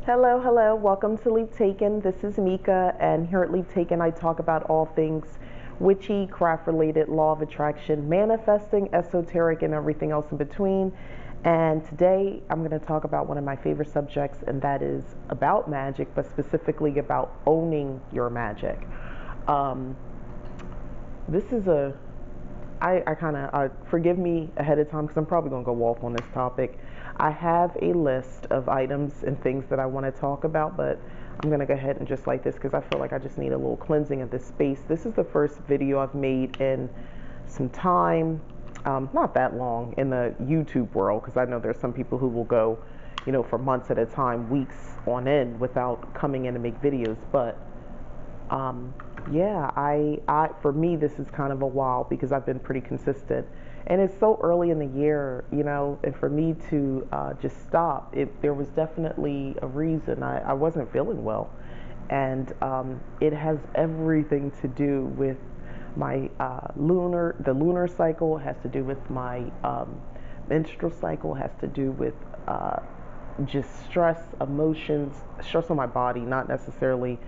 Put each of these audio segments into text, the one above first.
Hello, hello. Welcome to Leap Taken. This is Mika, and here at Leap Taken, I talk about all things witchy, craft related, law of attraction, manifesting, esoteric, and everything else in between. And today, I'm going to talk about one of my favorite subjects, and that is about magic, but specifically about owning your magic. Um, this is a I kind of forgive me ahead of time because I'm probably going to go off on this topic. I have a list of items and things that I want to talk about, but I'm going to go ahead and just like this because I feel like I just need a little cleansing of this space. This is the first video I've made in some time, not that long in the YouTube world, because I know there's some people who will go, for months at a time, weeks on end without coming in to make videos, but yeah, for me, this is kind of a while because I've been pretty consistent, and it's so early in the year, and for me to just stop, there was definitely a reason. I wasn't feeling well, and it has everything to do with my the lunar cycle, has to do with my menstrual cycle, has to do with just stress, emotions, stress on my body, not necessarily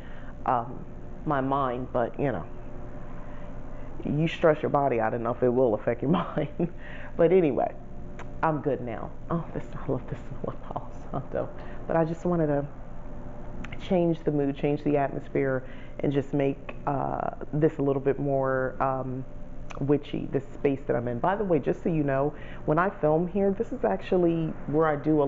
my mind, but you stress your body out enough, it will affect your mind. But anyway, I'm good now. Oh, I love this smell of Palo Santo. But I just wanted to change the mood, change the atmosphere, and just make this a little bit more witchy, this space that I'm in. By the way, just so you know, when I film here, this is actually where I do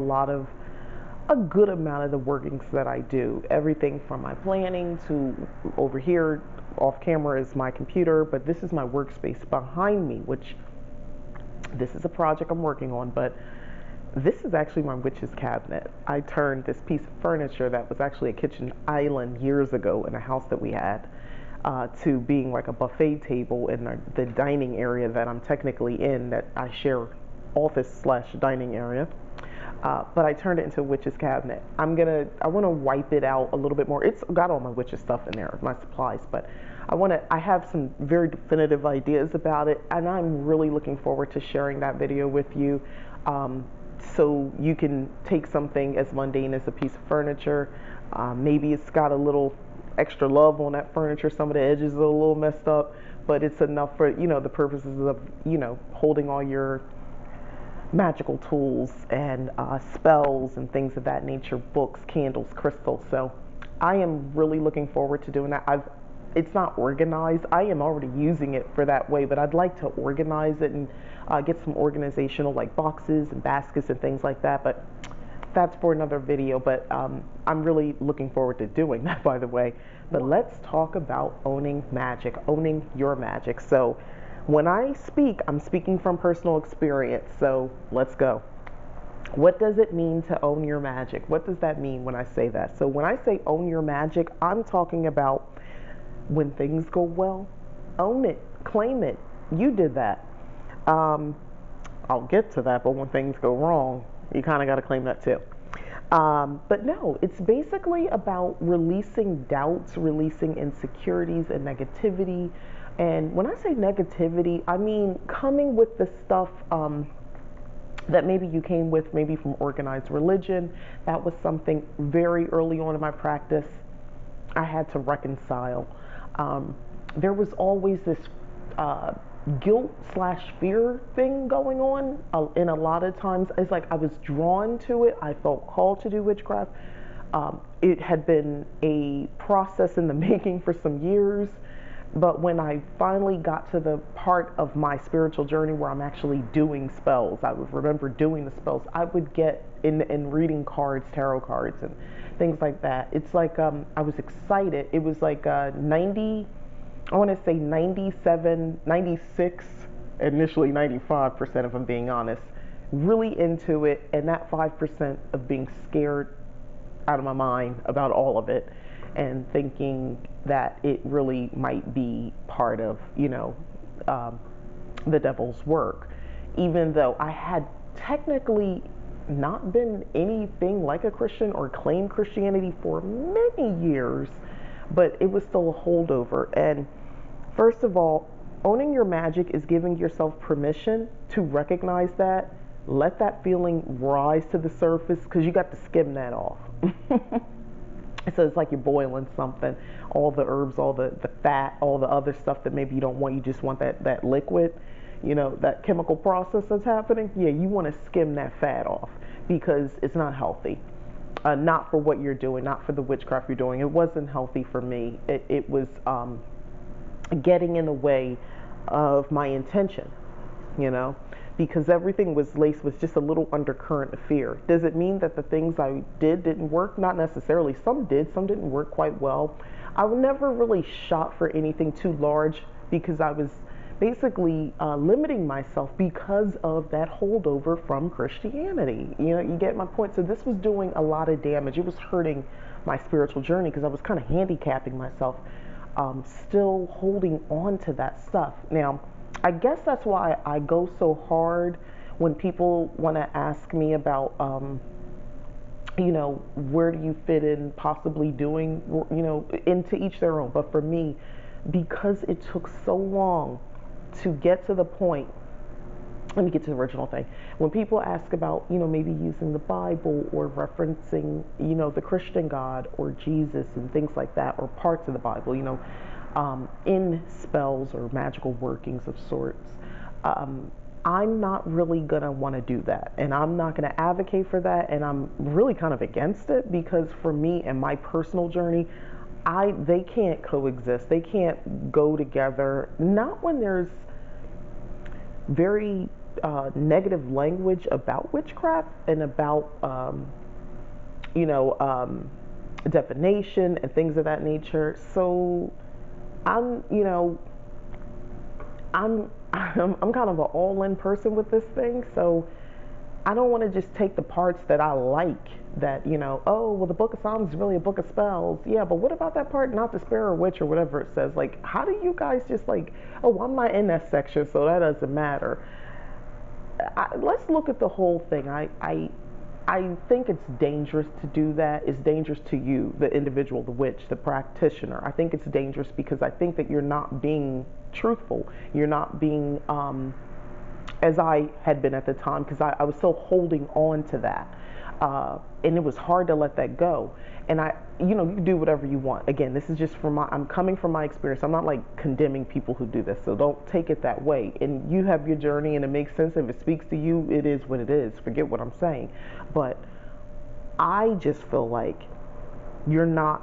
a good amount of the workings that I do. Everything from my planning to over here off camera is my computer, but this is my workspace behind me, which this is a project I'm working on, but this is actually my witch's cabinet. I turned this piece of furniture that was actually a kitchen island years ago in a house that we had to being like a buffet table in the dining area that I'm technically in, that I share office/dining area. But I turned it into a witch's cabinet. I want to wipe it out a little bit more. It's got all my witch's stuff in there, my supplies, but I have some very definitive ideas about it, and I'm really looking forward to sharing that video with you. So you can take something as mundane as a piece of furniture. Maybe it's got a little extra love on that furniture. Some of the edges are a little messed up, but it's enough for, the purposes of, holding all your magical tools and spells and things of that nature, books, candles, crystals. So I am really looking forward to doing that. It's not organized. I am already using it for that way, but I'd like to organize it and get some organizational like boxes and baskets and things like that. But that's for another video. But I'm really looking forward to doing that, by the way. But let's talk about owning magic, owning your magic. So when I speak, I'm speaking from personal experience, so let's go. What does it mean to own your magic? What does that mean when I say that? So when I say own your magic, I'm talking about when things go well, own it, claim it. You did that. I'll get to that, but when things go wrong, you kind of got to claim that too. But no, it's basically about releasing doubts, releasing insecurities and negativity. And when I say negativity, I mean coming with the stuff that maybe you came with, maybe from organized religion. That was something very early on in my practice I had to reconcile. There was always this guilt/fear thing going on, and a lot of times it's like I was drawn to it. I felt called to do witchcraft. It had been a process in the making for some years. But when I finally got to the part of my spiritual journey where I'm actually doing spells, I would remember doing the spells. I would get in reading cards, tarot cards, and things like that. It's like I was excited. It was like 90, I want to say 97, 96, initially 95%, if I'm being honest. Really into it, and that 5% of being scared out of my mind about all of it, and thinking that it really might be part of, the devil's work. Even though I had technically not been anything like a Christian or claimed Christianity for many years, but it was still a holdover. And first of all, owning your magic is giving yourself permission to recognize that let that feeling rise to the surface, because you got to skim that off. So it's like you're boiling something, all the herbs, all the fat, all the other stuff that maybe you don't want. You just want that liquid, that chemical process that's happening. Yeah, you want to skim that fat off because it's not healthy. Not for what you're doing, not for the witchcraft you're doing. It wasn't healthy for me. It was getting in the way of my intention, because everything was laced with just a little undercurrent of fear. Does it mean that the things I didn't work? Not necessarily. Some did, some didn't work quite well. I never really shot for anything too large because I was basically limiting myself because of that holdover from Christianity. You get my point. So this was doing a lot of damage. It was hurting my spiritual journey because I was kind of handicapping myself, still holding on to that stuff. Now, I guess that's why I go so hard when people want to ask me about, where do you fit in possibly doing, into each their own. But for me, because it took so long to get to the point, let me get to the original thing. When people ask about, maybe using the Bible or referencing, the Christian God or Jesus and things like that, or parts of the Bible, in spells or magical workings of sorts, I'm not really going to want to do that. And I'm not going to advocate for that. And I'm really kind of against it because for me and my personal journey, they can't coexist. They can't go together. Not when there's very negative language about witchcraft and about, divination and things of that nature. So I'm kind of an all-in person with this thing. So I don't want to just take the parts that I like, that, oh, well, the Book of Psalms is really a book of spells. Yeah, but what about that part, not the spare or witch or whatever it says? Like, how do you guys just oh, I'm not in that section, so that doesn't matter. Let's look at the whole thing. I think it's dangerous to do that. It's dangerous to you, the individual, the witch, the practitioner. I think it's dangerous because I think that you're not being truthful. You're not being, as I had been at the time, because I was still holding on to that. And it was hard to let that go. And you can do whatever you want. Again, this is just I'm coming from my experience. I'm not condemning people who do this, so don't take it that way. And you have your journey and it makes sense. If it speaks to you, it is what it is. Forget what I'm saying. But I just feel like I'm not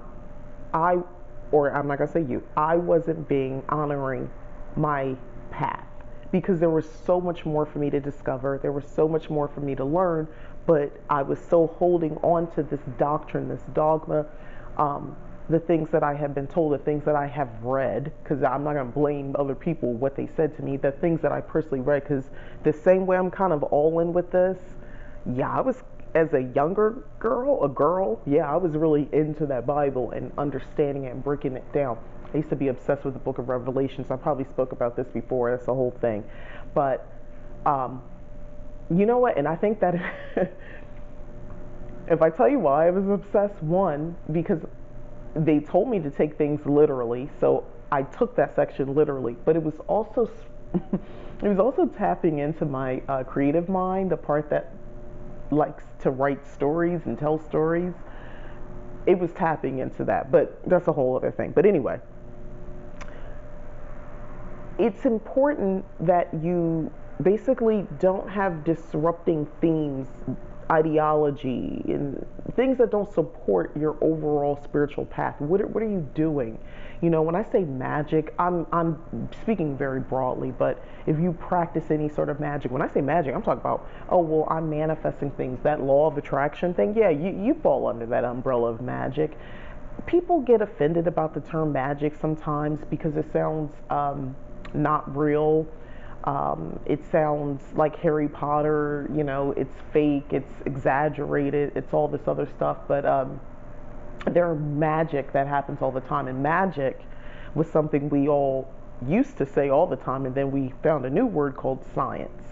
going to say you, I wasn't honoring my path because there was so much more for me to discover. There was so much more for me to learn. But I was so holding on to this doctrine, this dogma, the things that I have been told, the things that I have read, because I'm not going to blame other people, what they said to me, the things that I personally read, because the same way I'm kind of all in with this, yeah, I was, as a younger girl, yeah, I was really into that Bible and understanding it and breaking it down. I used to be obsessed with the book of Revelations. I probably spoke about this before, that's the whole thing. But, you know what? And I think that if I tell you why I was obsessed, one, because they told me to take things literally, so I took that section literally. But it was also tapping into my creative mind, the part that likes to write stories and tell stories. It was tapping into that, but that's a whole other thing. But anyway, it's important that you basically don't have disrupting themes, ideology, and things that don't support your overall spiritual path. What are you doing? When I say magic, I'm speaking very broadly, but if you practice any sort of magic, when I say magic, I'm talking about, oh, well, I'm manifesting things, that law of attraction thing. Yeah, you fall under that umbrella of magic. People get offended about the term magic sometimes because it sounds not real. It sounds like Harry Potter, it's fake, it's exaggerated, it's all this other stuff, but there's magic that happens all the time, and magic was something we all used to say all the time, and then we found a new word called science.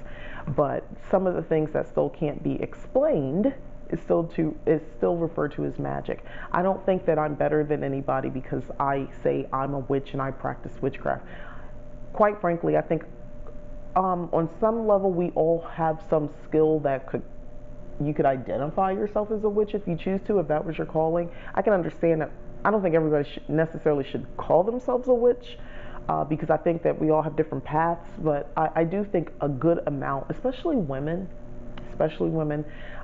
But some of the things that still can't be explained is still referred to as magic. I don't think that I'm better than anybody because I say I'm a witch and I practice witchcraft. Quite frankly, I think on some level, we all have some skill that you could identify yourself as a witch if you choose to, if that was your calling. I can understand that. I don't think everybody necessarily should call themselves a witch, because I think that we all have different paths. But I do think a good amount, especially women,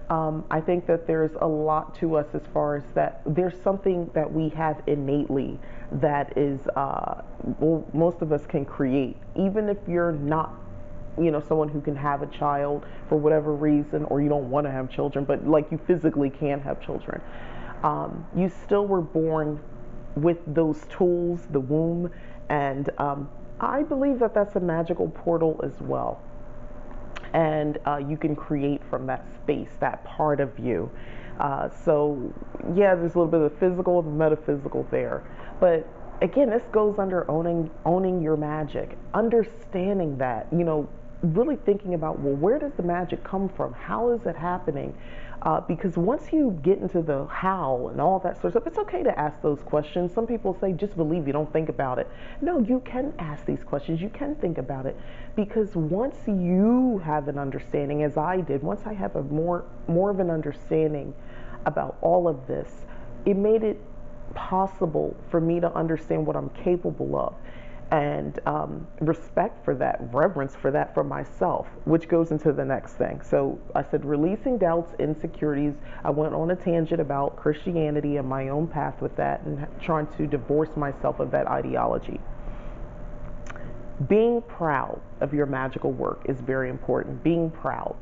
I think that there's a lot to us as far as that there's something that we have innately that is, well, most of us can create, even if you're not, someone who can have a child for whatever reason, or you don't want to have children, but like you physically can have children. You still were born with those tools, the womb, and I believe that that's a magical portal as well. And you can create from that space, that part of you. So, yeah, there's a little bit of the physical and the metaphysical there. But again, this goes under owning your magic, understanding that, really thinking about, well, where does the magic come from? How is it happening? Because once you get into the how and all that sort of stuff, it's okay to ask those questions. Some people say, just believe, you don't think about it. No, you can ask these questions. You can think about it, because once you have an understanding, as I did, once I have a more of an understanding about all of this, it made it possible for me to understand what I'm capable of, and respect for that, reverence for that for myself, which goes into the next thing. So I said, releasing doubts, insecurities. I went on a tangent about Christianity and my own path with that, and trying to divorce myself of that ideology. Being proud of your magical work is very important. Being proud.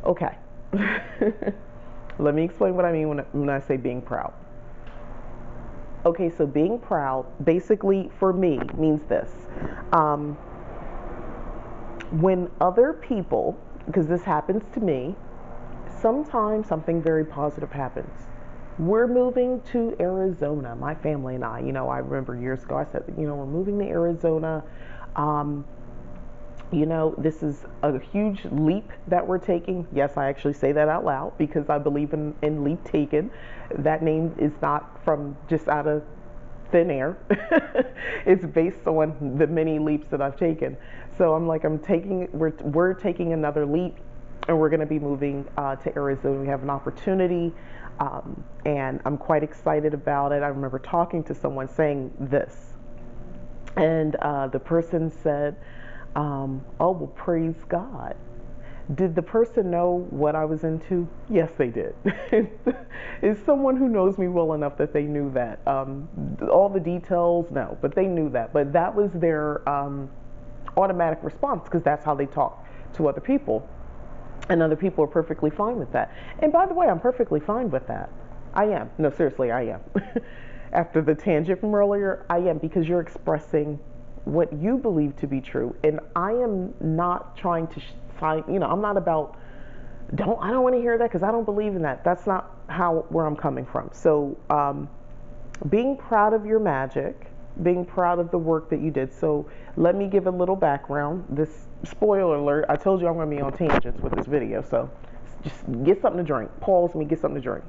Okay. Let me explain what I mean when I say being proud. Okay, so being proud, basically for me, means this. When other people, because this happens to me, sometimes something very positive happens. We're moving to Arizona, my family and I. I remember years ago I said, we're moving to Arizona. This is a huge leap that we're taking. Yes, I actually say that out loud because I believe in leap taken. That name is not from just out of thin air. It's based on the many leaps that I've taken. So we're taking another leap, and we're going to be moving to Arizona. We have an opportunity, and I'm quite excited about it. I remember talking to someone saying this, and the person said, oh, well, praise God. Did the person know what I was into? Yes, they did. It's someone who knows me well enough that they knew that. All the details, no, but they knew that. But that was their automatic response, because that's how they talk to other people. And other people are perfectly fine with that. And by the way, I'm perfectly fine with that. I am. No, seriously, I am. After the tangent from earlier, I am, because you're expressing what you believe to be true. And I am not trying to I'm not about, I don't want to hear that because I don't believe in that. That's not where I'm coming from. So being proud of your magic, being proud of the work that you did. So let me give a little background. This, spoiler alert, I told you I'm going to be on tangents with this video. So just get something to drink. Pause me, get something to drink.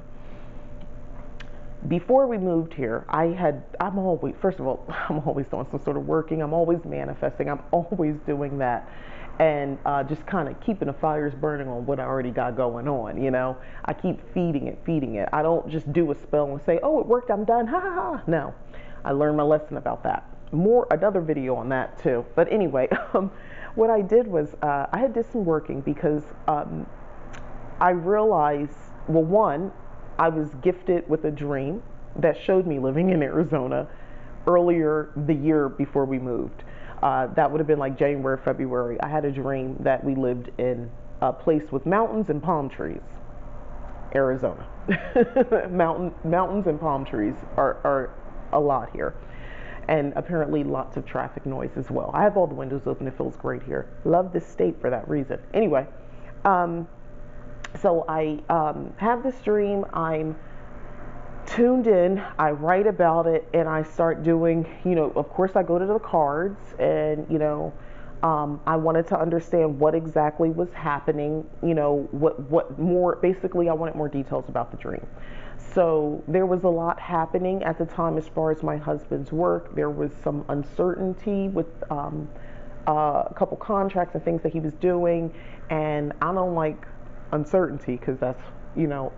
Before we moved here, I'm always doing some sort of working. I'm always manifesting. I'm always doing that. And just kind of keeping the fires burning on what I already got going on, I keep feeding it. I don't just do a spell and say, oh, it worked, I'm done, ha ha ha. No, I learned my lesson about that. Another video on that too. But anyway, what I did was I had did some working because I realized, well, one, I was gifted with a dream that showed me living in Arizona earlier the year before we moved. That would have been like January, February. I had a dream that we lived in a place with mountains and palm trees. Arizona. Mountains and palm trees are a lot here. And apparently lots of traffic noise as well. I have all the windows open. It feels great here. Love this state for that reason. Anyway, so I have this dream. I'm tuned in, I write about it, and I start doing, of course I go to the cards, and, I wanted to understand what exactly was happening, what more, basically I wanted more details about the dream. So there was a lot happening at the time as far as my husband's work. There was some uncertainty with a couple contracts and things that he was doing, and I don't like uncertainty because that's,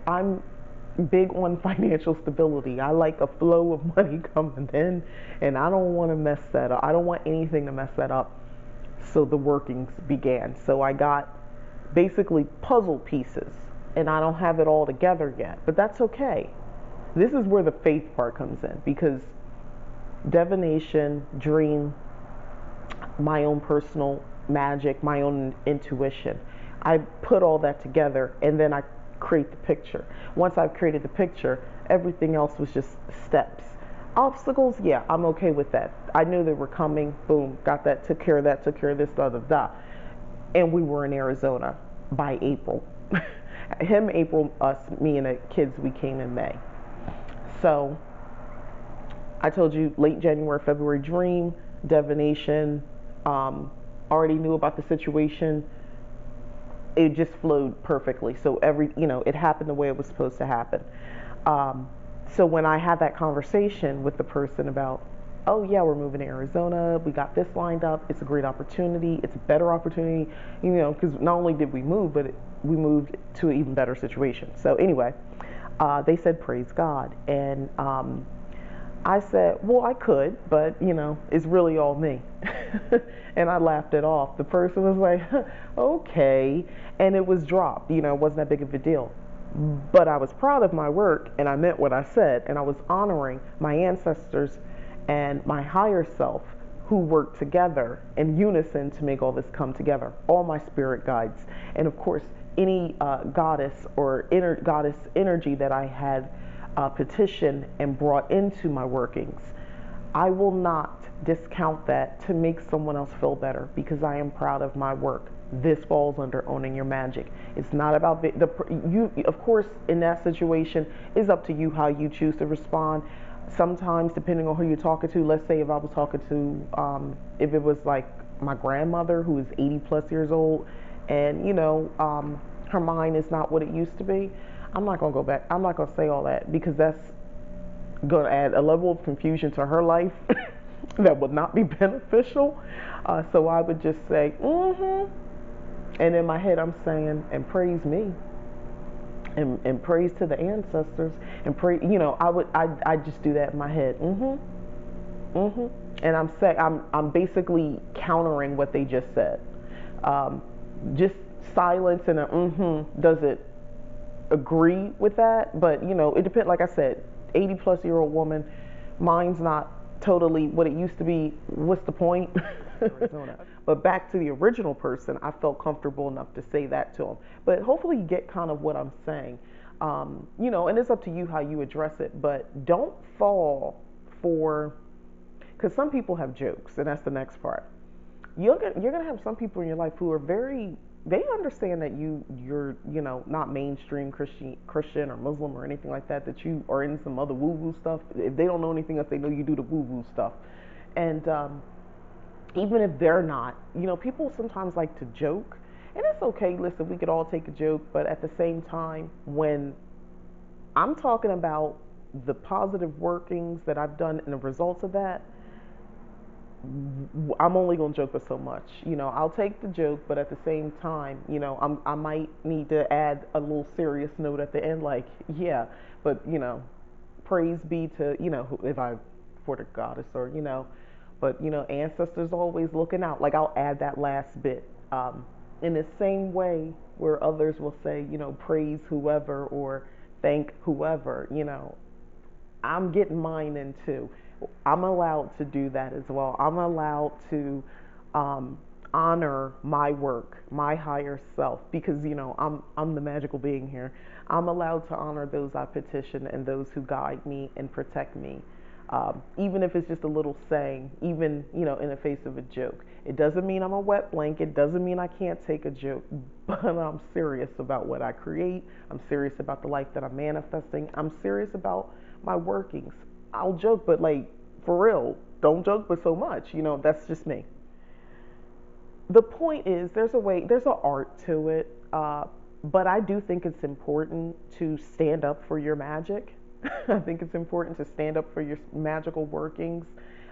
I'm big on financial stability. I like a flow of money coming in, and I don't want to mess that up. I don't want anything to mess that up. So the workings began. So I got basically puzzle pieces, and I don't have it all together yet, but that's okay. This is where the faith part comes in, because divination, dream, my own personal magic, my own intuition, I put all that together, and then I create the picture. Once I've created the picture, everything else was just steps. Obstacles, yeah, I'm okay with that. I knew they were coming. Boom, got that, took care of that, took care of this, da da da. And we were in Arizona by April. Him, April, us, me, and the kids, we came in May. So I told you late January, February dream, divination, already knew about the situation. It just flowed perfectly. So it happened the way it was supposed to happen. So when I had that conversation with the person about, oh yeah, we're moving to Arizona, we got this lined up, it's a great opportunity, it's a better opportunity, because not only did we move, but we moved to an even better situation. So anyway, they said, praise God. And I said, well, I could, but it's really all me. And I laughed it off. The person was like, okay. And it was dropped, it wasn't that big of a deal. But I was proud of my work, and I meant what I said, and I was honoring my ancestors and my higher self who worked together in unison to make all this come together, all my spirit guides, and of course any goddess or inner goddess energy that I had petitioned and brought into my workings. I will not discount that to make someone else feel better, because I am proud of my work. This falls under owning your magic. It's not about you. Of course, in that situation, it's up to you how you choose to respond. Sometimes, depending on who you're talking to, let's say if I was talking to, if it was like my grandmother who is 80 plus years old, and her mind is not what it used to be, I'm not gonna go back. I'm not gonna say all that, because that's gonna add a level of confusion to her life that would not be beneficial. So I would just say, mm-hmm. And in my head, I'm saying, and praise me, and praise to the ancestors, and pray. I just do that in my head, mm-hmm, mm-hmm. And I'm basically countering what they just said. Just silence and a mm-hmm doesn't agree with that, but it depends. Like I said, 80 plus year old woman, mine's not totally what it used to be. What's the point? Arizona. But back to the original person, I felt comfortable enough to say that to him. But hopefully you get kind of what I'm saying. And it's up to you how you address it, but don't fall for, because some people have jokes, and that's the next part. You're gonna have some people in your life who are they understand that you're not mainstream Christian or Muslim or anything like that, that you are in some other woo-woo stuff. If they don't know anything else, they know you do the woo-woo stuff. And even if they're not, people sometimes like to joke, and it's okay. Listen, we could all take a joke, but at the same time, when I'm talking about the positive workings that I've done and the results of that, I'm only gonna joke for so much. I'll take the joke, but at the same time, I might need to add a little serious note at the end, like, yeah, but praise be to if I for the goddess, or but ancestors always looking out. Like, I'll add that last bit. In the same way where others will say, praise whoever or thank whoever, I'm getting mine in too. I'm allowed to do that as well. I'm allowed to honor my work, my higher self, because I'm the magical being here. I'm allowed to honor those I petition and those who guide me and protect me. Even if it's just a little saying, even in the face of a joke. It doesn't mean I'm a wet blanket. Doesn't mean I can't take a joke, but I'm serious about what I create. I'm serious about the life that I'm manifesting. I'm serious about my workings. I'll joke, but for real, don't joke, but so much. That's just me. The point is, there's an art to it, but I do think it's important to stand up for your magic. I think it's important to stand up for your magical workings.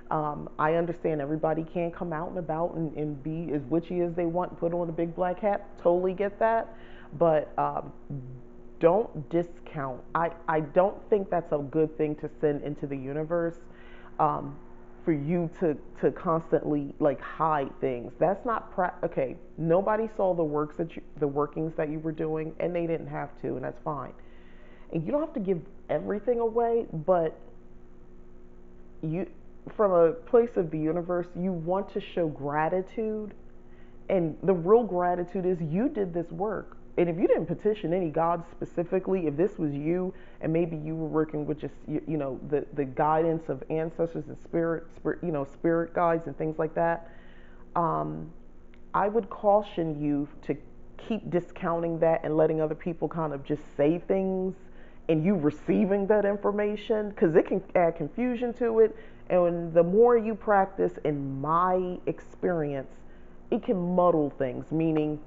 I understand everybody can't come out and about and be as witchy as they want, put on a big black hat. Totally get that. But don't discount. I don't think that's a good thing to send into the universe, um, for you to constantly like hide things. That's not okay. Nobody saw the workings that you were doing, and they didn't have to, and that's fine. And you don't have to give everything away, but you, from a place of the universe, you want to show gratitude. And the real gratitude is you did this work. And if you didn't petition any gods specifically, if this was you and maybe you were working with just, the guidance of ancestors and spirit guides and things like that, um, I would caution you to keep discounting that and letting other people kind of just say things and you receiving that information, because it can add confusion to it. And the more you practice, in my experience, it can muddle things, meaning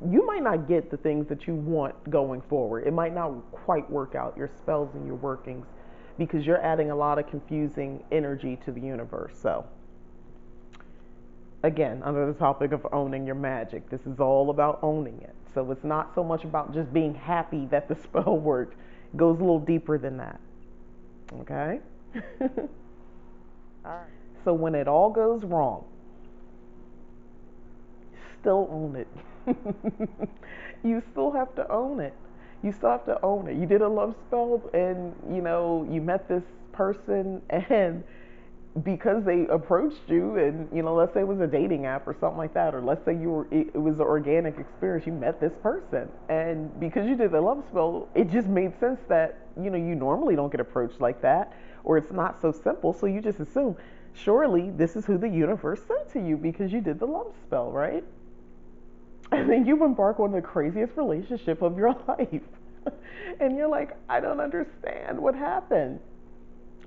you might not get the things that you want going forward. It might not quite work out, your spells and your workings, because you're adding a lot of confusing energy to the universe. So, again, under the topic of owning your magic, this is all about owning it. So it's not so much about just being happy that the spell worked. It goes a little deeper than that. Okay? All right. So when it all goes wrong, still own it. You still have to own it. You still have to own it. You did a love spell and you met this person, and because they approached you, and let's say it was a dating app or something like that, or let's say it was an organic experience, you met this person, and because you did the love spell, it just made sense that you normally don't get approached like that, or it's not so simple, so you just assume surely this is who the universe sent to you because you did the love spell, right? And then you embark on the craziest relationship of your life. And you're like, I don't understand what happened.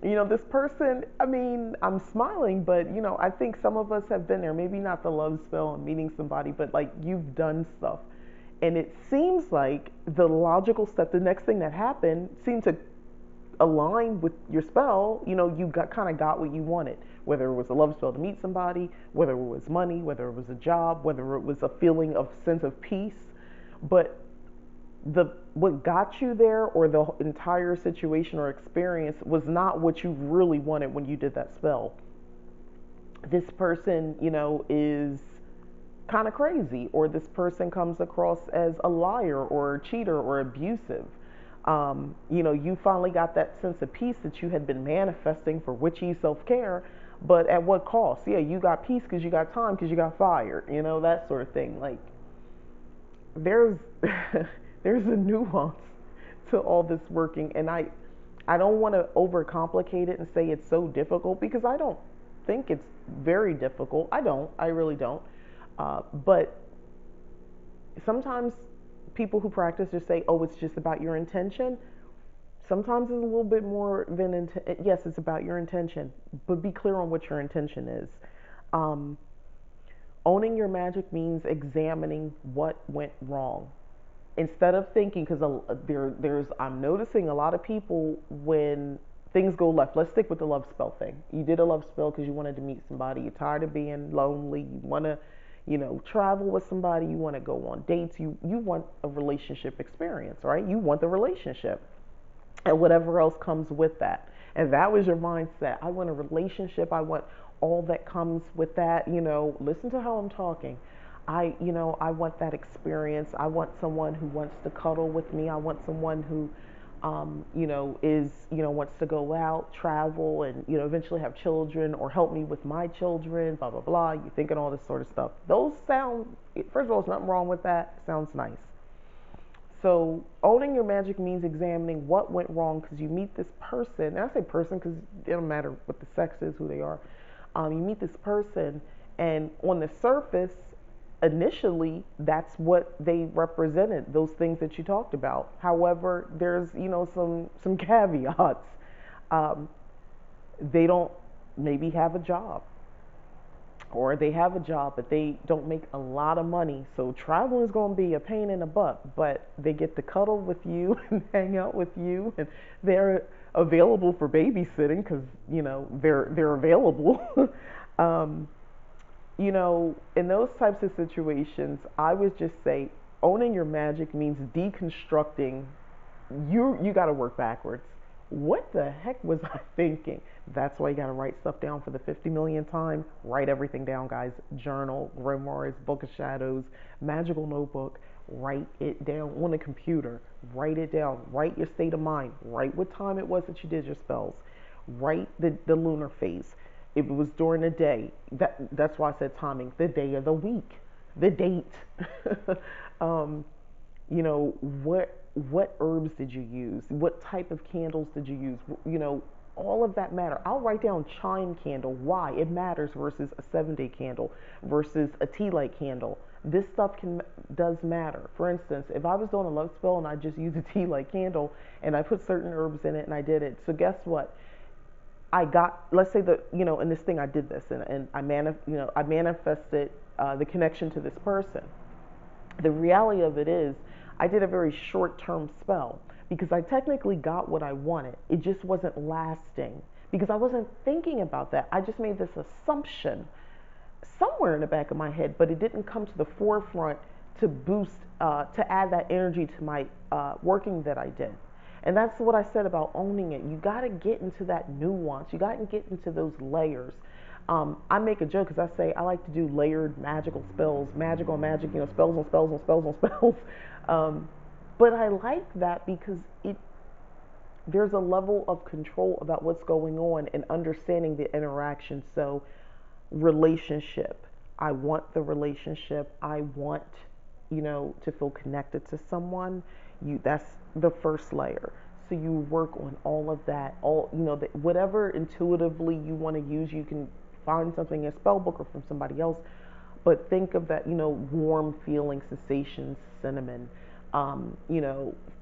This person, I mean, I'm smiling, but, I think some of us have been there. Maybe not the love spell and meeting somebody, but like you've done stuff. And it seems like the logical step, the next thing that happened, seemed to align with your spell. You got what you wanted, whether it was a love spell to meet somebody, whether it was money, whether it was a job, whether it was a feeling of sense of peace. But what got you there, or the entire situation or experience, was not what you really wanted when you did that spell. This person, is kind of crazy, or this person comes across as a liar or a cheater or abusive. You finally got that sense of peace that you had been manifesting for witchy self-care, but at what cost? Yeah, you got peace because you got time, because you got fired, that sort of thing. Like, there's there's a nuance to all this working, and I don't want to overcomplicate it and say it's so difficult, because I don't think it's very difficult. I really don't. But sometimes people who practice just say, oh, it's just about your intention. Sometimes it's a little bit more than yes, it's about your intention, but be clear on what your intention is. Owning your magic means examining what went wrong. Instead of thinking, because I'm noticing a lot of people, when things go left. Let's stick with the love spell thing. You did a love spell because you wanted to meet somebody. You're tired of being lonely. You want to, travel with somebody. You want to go on dates. You want a relationship experience, right? You want the relationship and whatever else comes with that. And that was your mindset. I want a relationship. I want all that comes with that. Listen to how I'm talking. I want that experience. I want someone who wants to cuddle with me. I want someone who, wants to go out, travel, and, eventually have children or help me with my children, blah, blah, blah. You're thinking all this sort of stuff. Those sound, first of all, there's nothing wrong with that. It sounds nice. So owning your magic means examining what went wrong, because you meet this person, and I say person because it don't matter what the sex is, who they are. You meet this person, and on the surface, initially, that's what they represented, those things that you talked about. However, there's, some caveats. They don't maybe have a job, or they have a job, but they don't make a lot of money. So traveling is going to be a pain in the butt, but they get to cuddle with you and hang out with you. And they're available for babysitting because they're available. um, in those types of situations, I would just say owning your magic means deconstructing. You got to work backwards. What the heck was I thinking? That's why you got to write stuff down for the 50 millionth time. Write everything down, guys. Journal, grimoires, book of shadows, magical notebook. Write it down on a computer. Write it down. Write your state of mind. Write what time it was that you did your spells. Write the lunar phase. If it was during the day, that's why I said timing. The day of the week, the date. um, what herbs did you use? What type of candles did you use? All of that matter. I'll write down chime candle, why it matters versus a 7-day candle versus a tea light candle. This stuff does matter. For instance, if I was doing a love spell and I just used a tea light candle and I put certain herbs in it and I did it, so guess what? I got, let's say that, in this thing I did this and I manifested the connection to this person. The reality of it is I did a very short-term spell because I technically got what I wanted. It just wasn't lasting because I wasn't thinking about that. I just made this assumption somewhere in the back of my head, but it didn't come to the forefront to boost, to add that energy to my working that I did. And that's what I said about owning it. You got to get into that nuance. You got to get into those layers. I make a joke because I say I like to do layered magical spells, magic on magic, spells on spells on spells on spells. But I like that because there's a level of control about what's going on and understanding the interaction. So, relationship. I want the relationship. I want, to feel connected to someone. That's the first layer. So you work on all of that. Whatever intuitively you want to use, you can find something in a spell book or from somebody else. But think of that, warm feeling, sensations, cinnamon,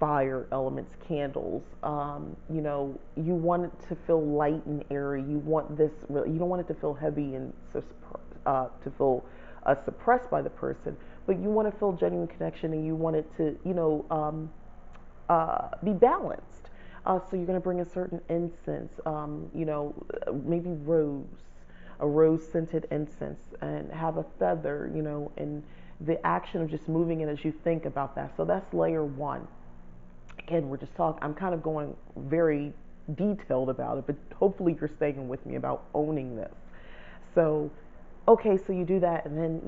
fire elements, candles. You want it to feel light and airy. You want this. You don't want it to feel heavy and to feel suppressed by the person. But you want to feel genuine connection, and you want it to, be balanced. So you're going to bring a certain incense, maybe a rose scented incense, and have a feather, and the action of just moving it as you think about that. So that's layer one. Again, we're just talking, I'm kind of going very detailed about it, but hopefully you're staying with me about owning this. So, okay, so you do that, and then,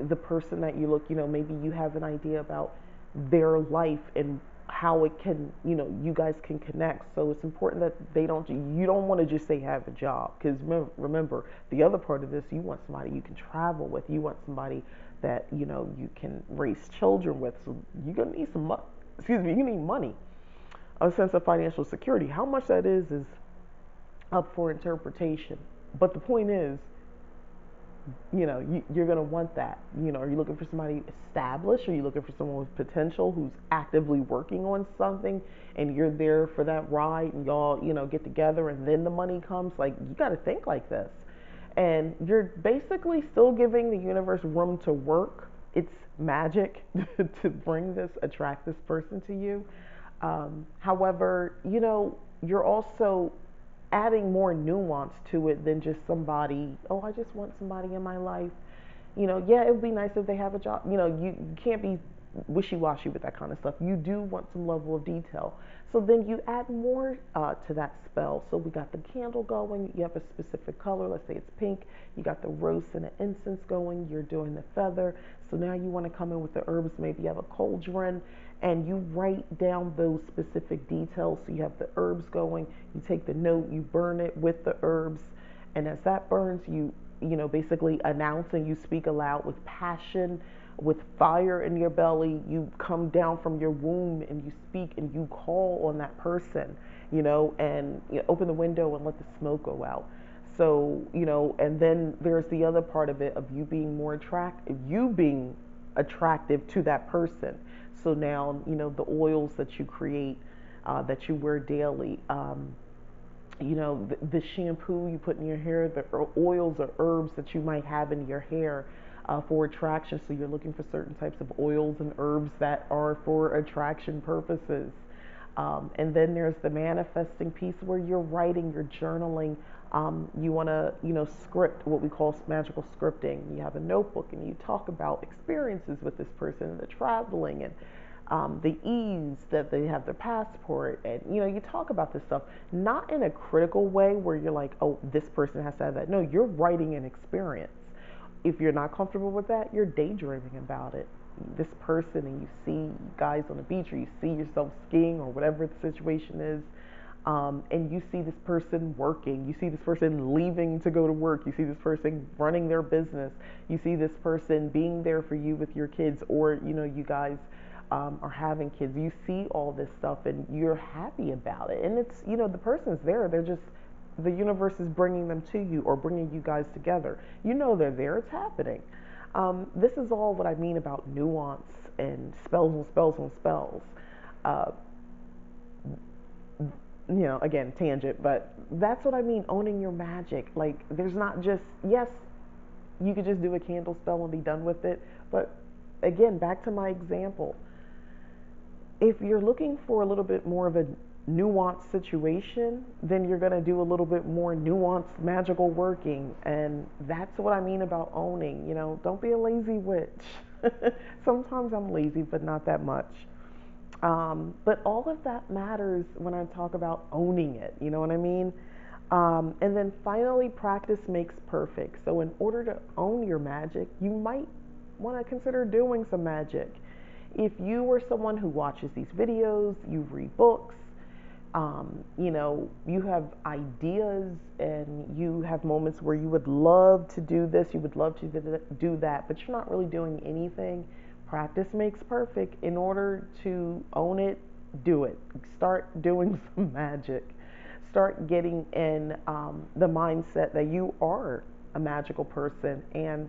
the person that you look, maybe you have an idea about their life and how it can, you guys can connect. So it's important that you don't want to just say have a job, because remember, the other part of this, you want somebody you can travel with, you want somebody that, you can raise children with. So you're going to need you need money, a sense of financial security. How much that is up for interpretation. But the point is, you're going to want that. Are you looking for somebody established? Are you looking for someone with potential who's actively working on something and you're there for that ride and y'all, get together and then the money comes? Like, you got to think like this. And you're basically still giving the universe room to work. It's magic to attract this person to you. However, you're also adding more nuance to it than just somebody, I just want somebody in my life. Yeah, it would be nice if they have a job. You can't be wishy-washy with that kind of stuff. You do want some level of detail. So then you add more to that spell. So we got the candle going. You have a specific color. Let's say it's pink. You got the rose and the incense going. You're doing the feather. So now you want to come in with the herbs. Maybe you have a cauldron. And you write down those specific details. So you have the herbs going. You take the note. You burn it with the herbs. And as that burns, you basically announce and you speak aloud with passion, with fire in your belly. You come down from your womb and you speak and you call on that person, and open the window and let the smoke go out. So, and then there's the other part of it of you being attractive to that person. So now, the oils that you create, that you wear daily, the shampoo you put in your hair, the oils or herbs that you might have in your hair for attraction. So you're looking for certain types of oils and herbs that are for attraction purposes. And then there's the manifesting piece where you're writing, you're journaling. You want to, script what we call magical scripting. You have a notebook and you talk about experiences with this person, the traveling and the ease that they have their passport. And, you talk about this stuff, not in a critical way where you're like, oh, this person has to have that. No, you're writing an experience. If you're not comfortable with that, you're daydreaming about it. This person, and you see guys on the beach, or you see yourself skiing, or whatever the situation is, and you see this person working, you see this person leaving to go to work, you see this person running their business, you see this person being there for you with your kids, or you guys are having kids. You see all this stuff and you're happy about it, and it's the person's there. They're just, the universe is bringing them to you, or bringing you guys together. They're there. It's happening. This is all what I mean about nuance and spells and spells and spells. Uh, again, tangent, but that's what I mean, owning your magic. Like, there's not just, yes, you could just do a candle spell and be done with it, but again, back to my example, if you're looking for a little bit more of a nuanced situation, then you're going to do a little bit more nuanced magical working. And that's what I mean about owning. Don't be a lazy witch. Sometimes I'm lazy, but not that much. But all of that matters when I talk about owning it. You know what I mean? And then finally, practice makes perfect. So in order to own your magic, you might want to consider doing some magic. If you are someone who watches these videos, you read books, you have ideas, and you have moments where you would love to do this, you would love to do that, but you're not really doing anything. Practice makes perfect. In order to own it, do it. Start doing some magic. Start getting in the mindset that you are a magical person, and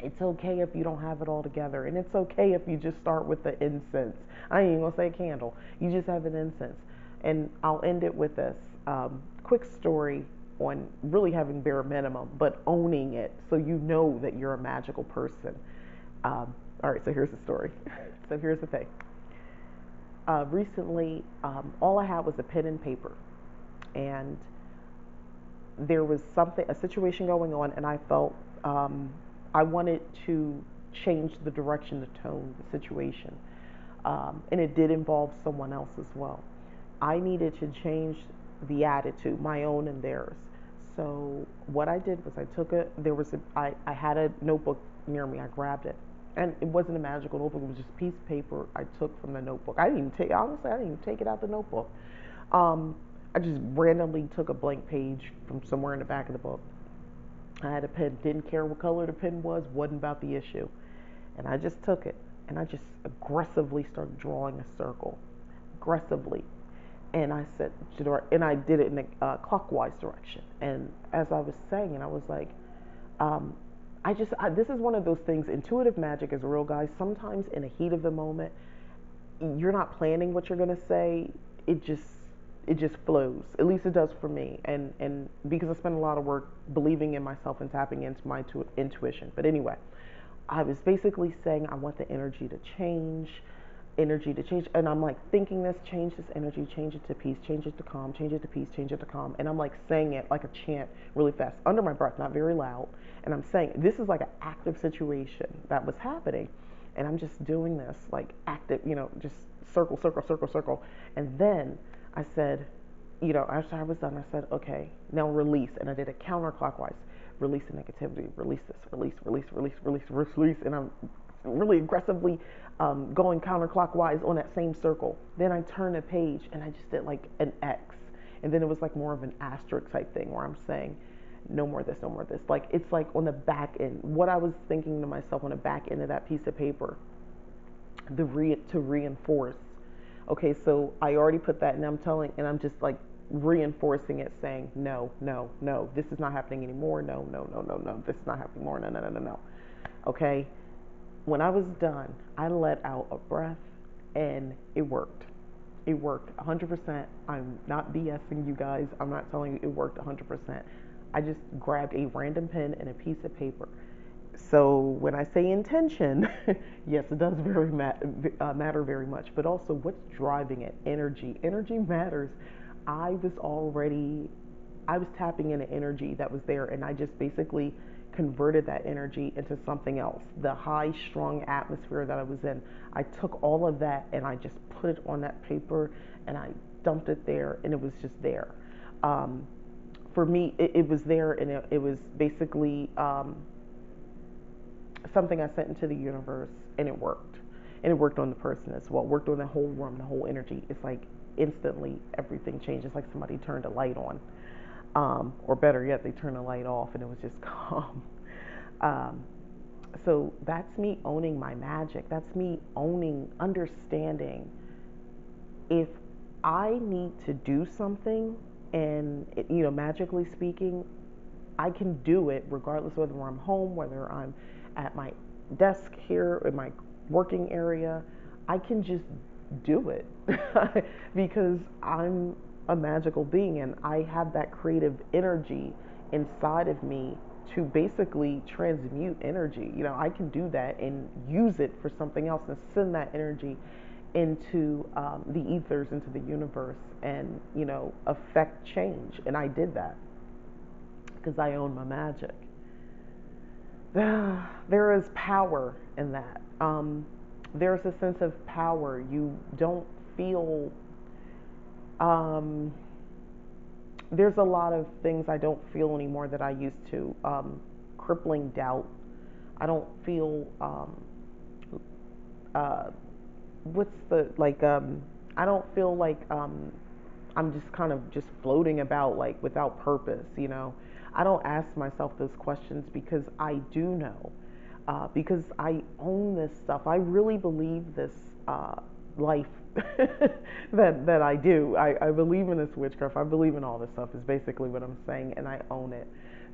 it's okay if you don't have it all together, and it's okay if you just start with the incense. I ain't even gonna say candle. You just have an incense. And I'll end it with this quick story on really having bare minimum, but owning it so you know that you're a magical person. All right, so here's the story. So here's the thing. Recently, all I had was a pen and paper, and there was a situation going on, and I felt I wanted to change the direction, the tone, the situation. And it did involve someone else as well. I needed to change the attitude, my own and theirs. So what I did was I had a notebook near me. I grabbed it. And it wasn't a magical notebook. It was just a piece of paper I took from the notebook. I didn't even take it out the notebook. I just randomly took a blank page from somewhere in the back of the book. I had a pen, didn't care what color the pen was, wasn't about the issue. And I just took it, and I just aggressively started drawing a circle, aggressively. And I said, and I did it in a clockwise direction. And as I was saying it, I was like, this is one of those things, intuitive magic is real, guys. Sometimes in the heat of the moment, you're not planning what you're going to say. It just flows. At least it does for me. And because I spend a lot of work believing in myself and tapping into my intuition. But anyway, I was basically saying I want the energy to change. And I'm like thinking this, change this energy, change it to peace, change it to calm, change it to peace, change it to calm. And I'm like saying it like a chant really fast, under my breath, not very loud. And I'm saying, this is like an active situation that was happening. And I'm just doing this like active, just circle, circle, circle, circle. And then I said, after I was done, I said, okay, now release. And I did it counterclockwise. Release the negativity, release this, release, release, release, release, release. And I'm really aggressively going counterclockwise on that same circle. Then I turned the page and I just did like an X. And then it was like more of an asterisk type thing where I'm saying, no more of this, no more of this. Like, it's like on the back end, what I was thinking to myself on the back end of that piece of paper, to reinforce. Okay, so I already put that, and I'm just like reinforcing it, saying, no, no, no, this is not happening anymore. No, no, no, no, no, this is not happening more. No, no, no, no, no. Okay. When I was done, I let out a breath, and it worked. It worked 100%. I'm not BSing you guys. I'm not telling you, it worked 100%. I just grabbed a random pen and a piece of paper, So when I say intention, yes, it does matter very much, but also what's driving it? Energy. Energy matters. I was already, I was tapping into energy that was there, and I just basically converted that energy into something else. The high, strong atmosphere that I was in, I took all of that and I just put it on that paper and I dumped it there, and it was just there. Um, for me, it was there, and it was basically something I sent into the universe, and it worked. And it worked on the person as well. It worked on the whole room, the whole energy. It's like instantly everything changed. It's like somebody turned a light on, or better yet, they turned the light off, and it was just calm. Um, so that's me owning my magic. That's me owning, understanding. If I need to do something, and magically speaking, I can do it regardless of whether I'm home, whether I'm at my desk here in my working area. I can just do it because I'm a magical being and I have that creative energy inside of me to basically transmute energy. I can do that and use it for something else and send that energy into the ethers, into the universe, and affect change. And I did that because I own my magic. There is power in that. There's a sense of power. You don't feel. Um, there's a lot of things I don't feel anymore that I used to. Crippling doubt. I don't feel. Uh, what's the like? I don't feel like I'm just kind of just floating about like without purpose. I don't ask myself those questions because I do know, because I own this stuff. I really believe this life that I do. I believe in this witchcraft. I believe in all this stuff is basically what I'm saying, and I own it.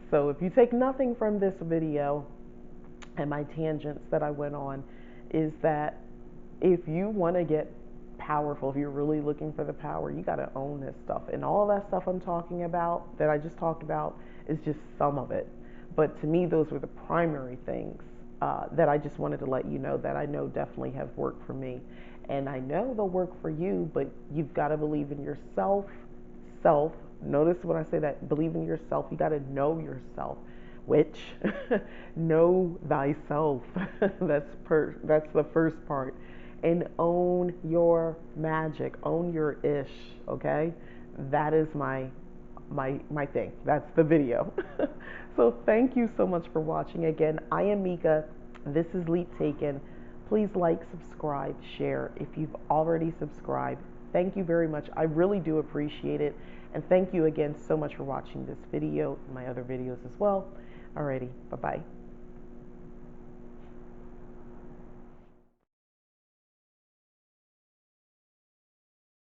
So if you take nothing from this video and my tangents that I went on, is that if you want to get powerful, if you're really looking for the power, you got to own this stuff. And all that stuff I'm talking about, that I just talked about, is just some of it. But to me, those were the primary things that I just wanted to let you know that I know definitely have worked for me. And I know they'll work for you, but you've got to believe in yourself. Notice when I say that, believe in yourself, you got to know yourself. Which, know thyself. That's the first part. And own your magic, own your ish, okay? That is my thing. That's the video. So thank you so much for watching. Again, I am Mika. This is Leap Taken. Please like, subscribe, share. If you've already subscribed, thank you very much. I really do appreciate it. And thank you again so much for watching this video and my other videos as well. Alrighty, bye-bye.